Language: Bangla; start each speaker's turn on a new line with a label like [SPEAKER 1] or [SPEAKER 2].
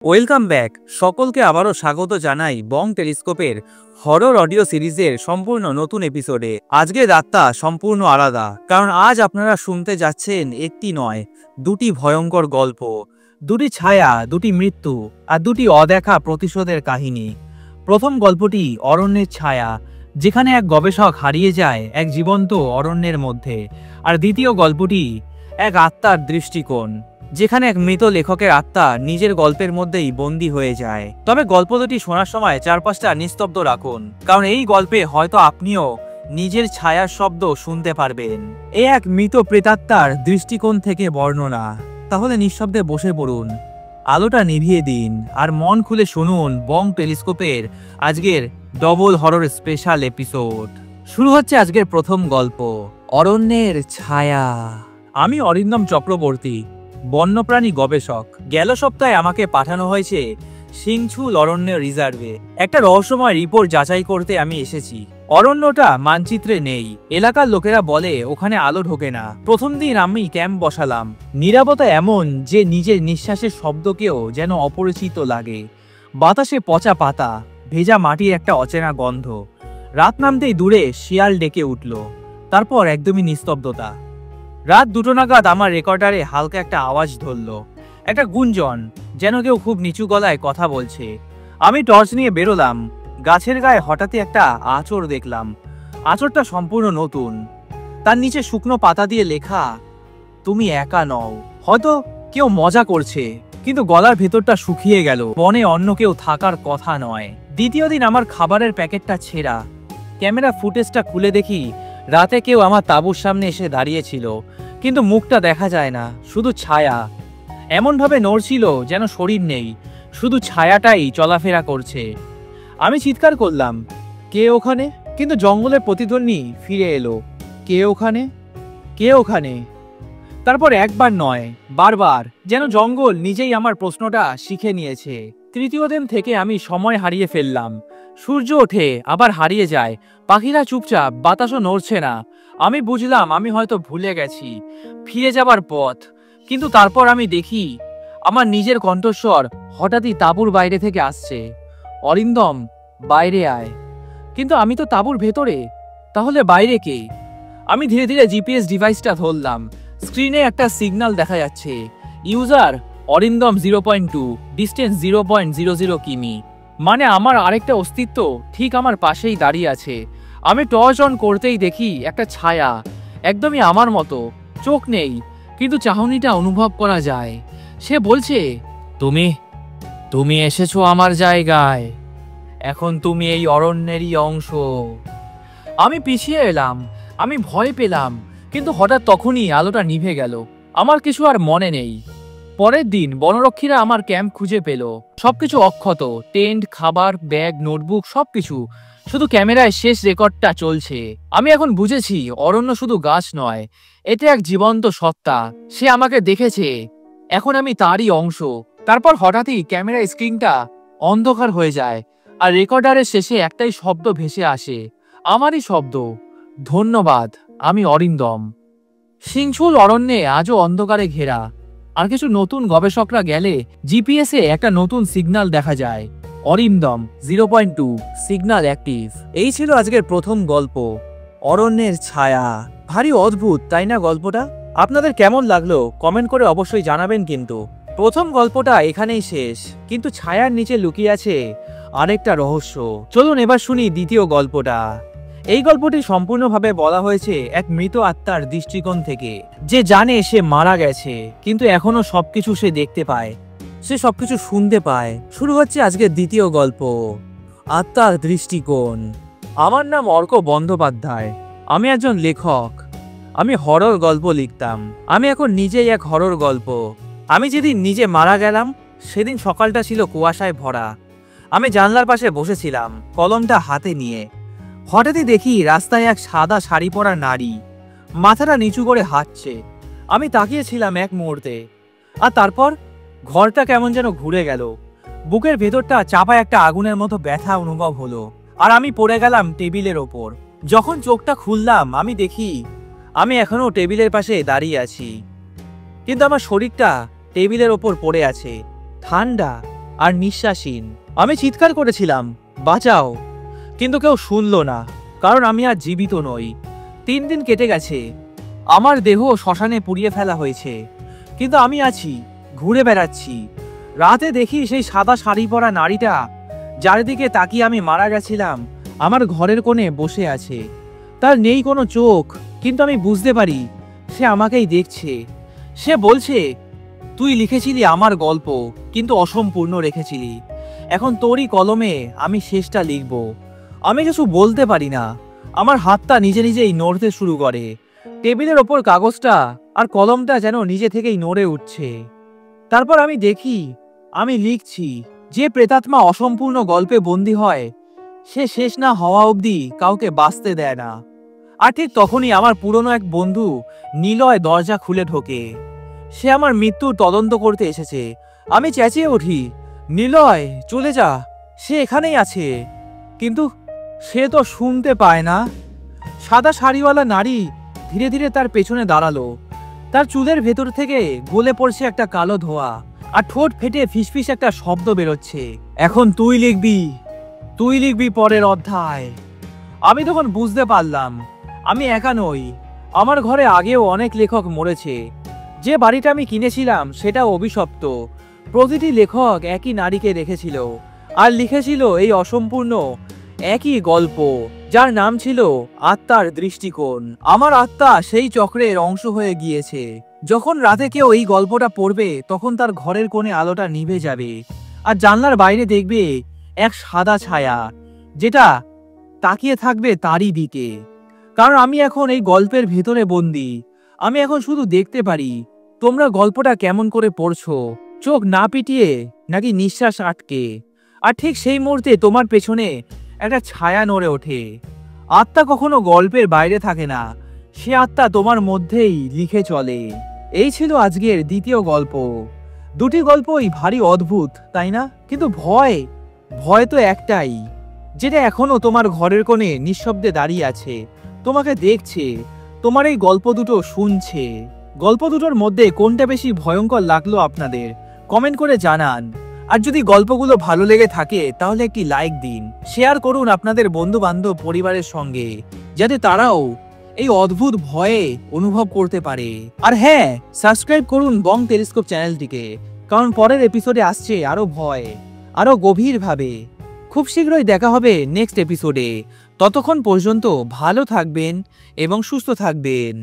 [SPEAKER 1] Welcome back. সকলকে আবারও স্বাগত জানাই বং টেলিস্কোপের হরর অডিও সিরিজের সম্পূর্ণ নতুন এপিসোডে। আজকের রাতটা সম্পূর্ণ আলাদা, কারণ আজ আপনারা শুনতে যাচ্ছেন একটি নয়, দুটি ভয়ঙ্কর গল্প, দুটি ছায়া, দুটি মৃত্যু আর দুটি অদেখা প্রতিশোধের কাহিনী। প্রথম গল্পটি অরণ্যের ছায়া, যেখানে এক গবেষক হারিয়ে যায় এক জীবন্ত অরণ্যের মধ্যে। আর দ্বিতীয় গল্পটি এক আত্মার দৃষ্টিকোণ, যেখানে এক মৃত লেখকের আত্মা নিজের গল্পের মধ্যেই বন্দী হয়ে যায়। তবে গল্প দুটি শোনার সময় চারপাশটা নিস্তব্ধ রাখুন, কারণ এই গল্পে হয়তো আপনিও নিজের ছায়ার শব্দ শুনতে পারবেন। এ এক মৃত প্রেতাত্মার দৃষ্টিকোণ থেকে বর্ণনা। তাহলে নিঃশব্দে বসে পড়ুন, আলোটা নিভিয়ে দিন আর মন খুলে শুনুন বং টেলিস্কোপের আজকের ডবল হরর স্পেশাল এপিসোড। শুরু হচ্ছে আজকের প্রথম গল্প, অরণ্যের ছায়া। আমি অরিন্দম চক্রবর্তী, বন্যপ্রাণী গবেষক। গেল সপ্তাহে আমাকে পাঠানো হয়েছে সিংছুল অরণ্য রিজার্ভে একটা রহস্যময় রিপোর্ট যাচাই করতে আমি এসেছি। অরণ্যটা মানচিত্রে নেই, এলাকার লোকেরা বলে ওখানে আলো ঢোকে না। প্রথম দিন আমি ক্যাম্প বসালাম। নীরবতা এমন যে নিজের নিঃশ্বাসের শব্দকেও যেন অপরিচিত লাগে। বাতাসে পচা পাতা, ভেজা মাটির একটা অচেনা গন্ধ। রাত নামতেই দূরে শিয়াল ডেকে উঠল, তারপর একদমই নিস্তব্ধতা। রাত 2টো নাগাদ আমার রেকর্ডারে হালকা একটা আওয়াজ ধরল, একটা গুঞ্জন, যেন কেউ খুব নিচু গলায় কথা বলছে। আমি টর্চ নিয়ে বেরোলাম। গাছের গায়ে হঠাৎই একটা আঁচড় দেখলাম। আঁচড়টা সম্পূর্ণ নতুন, তার নিচে শুকনো পাতা দিয়ে লেখা, তুমি একা নও। হয়তো কেউ মজা করছে, কিন্তু গলার ভেতরটা শুকিয়ে গেল। বনে অন্য কেউ থাকার কথা নয়। দ্বিতীয় দিন আমার খাবারের প্যাকেটটা ছেঁড়া। ক্যামেরা ফুটেজটা খুলে দেখি রাতে কেউ আমার তাঁবুর সামনে এসে দাঁড়িয়েছিল, কিন্তু মুখটা দেখা যায় না, শুধু ছায়া। এমনভাবে নড়ছিল যেন শরীর নেই, শুধু ছায়াটাই চলাফেরা করছে। আমি চিৎকার করলাম, কে ওখানে? কিন্তু জঙ্গলের প্রতিধ্বনি ফিরে এলো, কে ওখানে, কে ওখানে? তারপর একবার নয়, বারবার, যেন জঙ্গল নিজেই আমার প্রশ্নটা শিখে নিয়েছে। তৃতীয় দিন থেকে আমি সময় হারিয়ে ফেললাম। সূর্য ওঠে আবার হারিয়ে যায়, পাখিরা চুপচাপ, বাতাসও নড়ছে না। আমি বুঝলাম আমি হয়তো ভুলে গেছি ফিরে যাবার পথ। কিন্তু তারপর আমি দেখি আমার নিজের কণ্ঠস্বর হঠাৎই তাঁবুর বাইরে থেকে আসছে, অরিন্দম, বাইরে আয়। কিন্তু আমি তো তাঁবুর ভেতরে, তাহলে বাইরে কে? আমি ধীরে ধীরে জিপিএস ডিভাইসটা ধরলাম। স্ক্রিনে একটা সিগন্যাল দেখা যাচ্ছে, ইউজার অরিন্দম 0.2, ডিস্টেন্স 0.00 কিমি। মানে আমার আরেকটা অস্তিত্ব ঠিক আমার পাশেই দাঁড়িয়ে আছে। আমি টর্চ অন করতেই দেখি একটা ছায়া, একদমই আমার মতো, চোখ নেই, কিন্তু চাহনিটা অনুভব করা যায়। সে বলছে, তুমি তুমি এসেছো আমার জায়গায়, এখন তুমি এই অরণ্যেরই অংশ। আমি পিছিয়ে এলাম, আমি ভয় পেলাম, কিন্তু হঠাৎ তখনই আলোটা নিভে গেল। আমার কিছু আর মনে নেই। পরের দিন বনরক্ষীরা আমার ক্যাম্প খুঁজে পেল, সবকিছু অক্ষত, টেন্ট, খাবার, ব্যাগ, নোটবুক, সবকিছু। শুধু ক্যামেরায় শেষ রেকর্ডটা চলছে। আমি এখন বুঝেছি অরণ্য শুধু গাছ নয়, এটা এক জীবন্ত সত্তা। সে আমাকে দেখেছে, এখন আমি তারই অংশ। তারপর হঠাৎই ক্যামেরা স্ক্রিনটা অন্ধকার হয়ে যায়, আর রেকর্ডারের শেষে একটাই শব্দ ভেসে আসে, আমারই শব্দ, ধন্যবাদ, আমি অরিন্দম। সিংছুল অরণ্যে আজও অন্ধকারে ঘেরা। আর কিছু নতুন গবেষকরা গেলে জিপিএসে একটা নতুন সিগন্যাল দেখা যায়, অরিন্দম 0.2, সিগন্যাল অ্যাক্টিভ। এই ছিল আজকের প্রথম গল্প, অরণ্যের ছায়া। ভারী অদ্ভুত, তাই না গল্পটা? আপনাদের কেমন লাগলো কমেন্ট করে অবশ্যই জানাবেন। কিন্তু প্রথম গল্পটা এখানেই শেষ, কিন্তু ছায়ার নিচে লুকিয়ে আছে আরেকটা রহস্য। চলুন এবার শুনি দ্বিতীয় গল্পটা। এই গল্পটি সম্পূর্ণভাবে বলা হয়েছে এক মৃত আত্মার দৃষ্টিকোণ থেকে, যে জানে সে মারা গেছে, কিন্তু এখনো সবকিছু সে দেখতে পায়, সে সবকিছু শুনতে পায়। শুরু হচ্ছে আজকের দ্বিতীয় গল্প, আত্মার দৃষ্টিকোণ। আমার নাম অর্ক বন্দ্যোপাধ্যায়, আমি একজন লেখক। আমি হরর গল্প লিখতাম। আমি এখন নিজেই এক হরর গল্প। আমি যেদিন নিজে মারা গেলাম সেদিন সকালটা ছিল কুয়াশায় ভরা। আমি জানলার পাশে বসেছিলাম, কলমটা হাতে নিয়ে। হঠাৎই দেখি রাস্তায় এক সাদা শাড়ি পরা নারী মাথাটা নিচু করে হাঁটছে। আমি তাকিয়েছিলাম এক মুহূর্তে, আর তারপর ঘরটা কেমন যেন ঘুরে গেল। বুকের ভেতরটা চাপা একটা আগুনের মতো ব্যথা অনুভব হলো, আর আমি পড়ে গেলাম টেবিলের ওপর। যখন চোখটা খুললাম আমি দেখি আমি এখনো টেবিলের পাশে দাঁড়িয়ে আছি, কিন্তু আমার শরীরটা টেবিলের ওপর পড়ে আছে, ঠান্ডা, আর নিঃশ্বাসহীন। আমি চিৎকার করেছিলাম, বাঁচাও, কিন্তু কেউ শুনল না, কারণ আমি আর জীবিত নই। 3 দিন কেটে গেছে, আমার দেহ শ্মশানে পুড়িয়ে ফেলা হয়েছে, কিন্তু আমি আছি, ঘুরে বেড়াচ্ছি। রাতে দেখি সেই সাদা শাড়ি পরা নারীটা, যার দিকে তাকিয়ে আমি মারা গেছিলাম, আমার ঘরের কোণে বসে আছে। তার নেই কোনো চোখ, কিন্তু আমি বুঝতে পারি সে আমাকেই দেখছে। সে বলছে, তুই লিখেছিলি আমার গল্প, কিন্তু অসম্পূর্ণ রেখেছিলি। এখন তোরই কলমে আমি শেষটা লিখব। আমি কিছু বলতে পারি না, আমার হাতটা নিজে নিজেই নড়তে শুরু করে। টেবিলের ওপর কাগজটা আর কলমটা যেন নিজে থেকেই নড়ে উঠছে। তারপর আমি দেখি আমি লিখছি। যে প্রেতাত্মা অসম্পূর্ণ গল্পে বন্দী হয়, সে শেষ না হওয়া অবধি কাউকে বাঁচতে দেয় না। আর ঠিক তখনই আমার পুরনো এক বন্ধু নিলয় দরজা খুলে ঢোকে। সে আমার মৃত্যুর তদন্ত করতে এসেছে। আমি চেঁচিয়ে উঠি, নিলয় চলে যা, সে এখানেই আছে। কিন্তু সে তো শুনতে পায় না। সাদা শাড়িওয়ালা নারী ধীরে ধীরে তার পেছনে দাঁড়ালো। তার চুলের ভেতর থেকে গলে পড়ছে একটা কালো ধোঁয়া, আর ঠোঁট ফেটে ফিসফিস একটা শব্দ বেরোচ্ছে, এখন তুই লিখবি পরের অধ্যায়। আমি তখন বুঝতে পারলাম আমি একা নই। আমার ঘরে আগেও অনেক লেখক মরেছে। যে বাড়িটা আমি কিনেছিলাম সেটা অভিশপ্ত। প্রতিটি লেখক একই নারীকে রেখেছিল আর লিখেছিল এই অসম্পূর্ণ একই গল্প, যার নাম ছিল আত্মার দৃষ্টিকোণ। আমার আত্মা সেই চক্রের অংশ হয়ে গিয়েছে। যখন রাতে কেউ এই গল্পটা পড়বে, তখন তার ঘরের কোণে আলোটা নিভে যাবে, আর জানলার বাইরে দেখবে এক সাদা ছায়া, যেটা তাকিয়ে থাকবে তারই দিকে। কারণ আমি এখন এই গল্পের ভেতরে বন্দি। আমি এখন শুধু দেখতে পারি তোমরা গল্পটা কেমন করে পড়ছো, চোখ না পিটিয়ে নাকি নিঃশ্বাস আটকে। আর ঠিক সেই মুহূর্তে তোমার পেছনে একটা ছায়া নড়ে ওঠে। আত্মা কখনো গল্পের বাইরে থাকে না, সে আত্মা তোমার মধ্যেই লিখে চলে। এই ছিল আজকের দ্বিতীয় গল্প। দুটি গল্পই ভারী অদ্ভুত, তাই না? কিন্তু ভয় তো একটাই, যেটা এখনো তোমার ঘরের কোণে নিঃশব্দে দাঁড়িয়ে আছে, তোমাকে দেখছে, তোমার এই গল্প দুটো শুনছে। গল্প দুটোর মধ্যে কোনটা বেশি ভয়ঙ্কর লাগলো আপনাদের, কমেন্ট করে জানান। আর যদি গল্পগুলো ভালো লেগে থাকে তাহলে একটি লাইক দিন, শেয়ার করুন আপনাদের বন্ধু বান্ধব পরিবারের সঙ্গে, যাতে তারাও এই অদ্ভুত ভয়ে অনুভব করতে পারে। আর হ্যাঁ, সাবস্ক্রাইব করুন বং টেলিস্কোপ চ্যানেলটিকে, কারণ পরের এপিসোডে আসছে আরো ভয়, আরো গভীরভাবে। খুব শীঘ্রই দেখা হবে নেক্সট এপিসোডে। ততক্ষণ পর্যন্ত ভালো থাকবেন এবং সুস্থ থাকবেন।